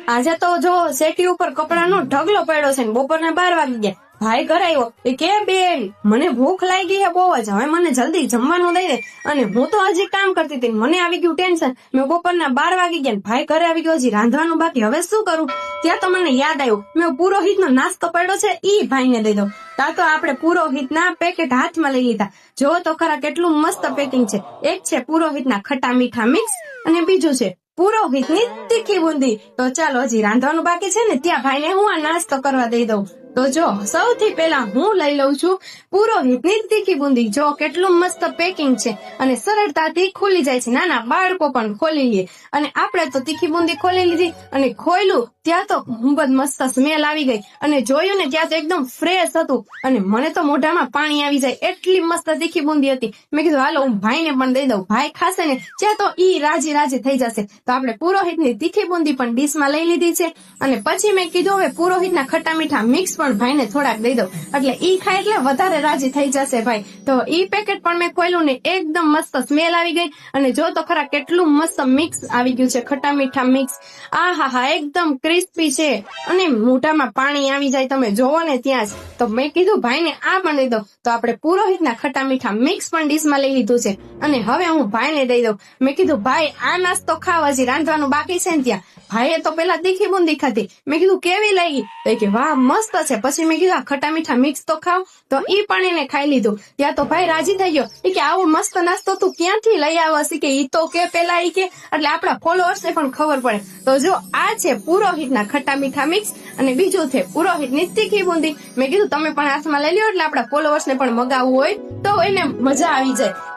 આજે તો જો સેટી ઉપર કપડાનો ઢગલો પડ્યો છે ને બપોરના 12 વાગી ગયા. ભાઈ ઘરે આવ્યો એ કે બેન મને ભૂખ લાગી છે બહુ જ, હવે મને જલ્દી જમવાનું દઈ દે. અને હું તો હજી કામ કરતી હતી, મને આવી ગયું ટેન્શન. મેં બપોરના 12 વાગી ગયા, ભાઈ ઘરે આવી ગયો, હજી રાંધવાનું બાકી, હવે શું કરું? ત્યાં તો મને યાદ આવ્યું, મેં પુરોહિતનો નાસ્તો પડ્યો છે ઈ ભાઈને દઈ દઉં. ત્યાં તો આપણે પુરોહિતના પેકેટ હાથમાં લઈ લીધા. જો તો ખરા કેટલું મસ્ત પેકિંગ છે. એક છે પુરોહિતના ખટા મીઠા મિક્સ અને બીજું છે પુરોહિતની તીખી બુંદી. તો ચાલો, હજી રાંધવાનું બાકી છે ને, ત્યાં ભાઈને હું આ નાસ્તો કરવા દઈ દઉં. તો જો સૌથી પહેલા હું લઈ લઉં છું પુરોહિતની તીખી બુંદી. જો કેટલું મસ્ત પેકિંગ છે અને સરળતાથી ખુલી જાય છે, નાના બાળકો પણ ખોલી લે. અને આપણે તો તીખી બુંદી ખોલી લીધી અને ખોલ્યું ત્યાં તો ખૂબ જ મસ્ત સ્મેલ આવી ગઈ. અને જોયું ને ત્યાં તો એકદમ ફ્રેશ હતું અને મને તો મોઢામાં પાણી આવી જાય, એટલી મસ્ત તીખી બુંદી હતી. મેં કીધું હાલો હું ભાઈને પણ દઈ દઉં, ભાઈ ખાશે ને ત્યાં તો ઈ રાજી રાજી થઈ જશે. તો આપણે પુરોહિતની તીખી બુંદી પણ ડીશમાં લઈ લીધી છે. અને પછી મેં કીધું હવે પુરોહિતના ખટા મીઠા મિક્સ પણ ભાઈને થોડાક દઈ દઉં, એટલે ઈ ખાય એટલે વધારે રાજી થઈ જશે ભાઈ. તો ઈ પેકેટ પણ મેં ખોલ્યું ને એકદમ મસ્ત સ્મેલ આવી ગઈ. અને જો તો ખરા કેટલું મસ્ત મિક્સ આવી ગયું છે, ખટા મીઠા મિક્સ. આ હા હા એકદમ ક્રિસ્પી છે અને મોઢામાં પાણી આવી જાય તમે જોવો ને ત્યાં જ. તો મેં કીધું ભાઈને આ પણ દઈ દઉં. તો આપણે પુરોહિતના ખટા મીઠા મિક્સ પણ ડીશમાં લઈ લીધું છે અને હવે હું ભાઈને દઈ દઉં. મેં કીધું ભાઈ આ નાસ્તો ખાવ, હજી રાંધવાનું બાકી છે ને. ત્યાં ભાઈએ તો પેલા તીખી બુંદી ખાધી. મેં કીધું કેવી લાગી? તો કે વાહ મસ્ત છે. પછી મેં કીધું ખટા મીઠા મિક્સ તો ખાવ. તો ઈ પણ એને ખાઈ લીધું. ત્યાં તો ભાઈ રાજી થઈ ગયો કે આવો મસ્ત નાસ્તો તું ક્યાંથી લઈ આવસ કે ઈ તો કે પેલા ઈ કે, એટલે આપણા ફોલોઅર્સને પણ ખબર પડે. તો જો આ છે પુરોહિતના ખટા મીઠા મિક્સ અને બીજું છે પુરોહિતની તીખી બુંદી. મેં કીધું તમે પણ હાથમાં લઈ લ્યો, એટલે આપણા ફોલોઅર્સને પણ મગાવવું હોય તો એને મજા આવી જાય.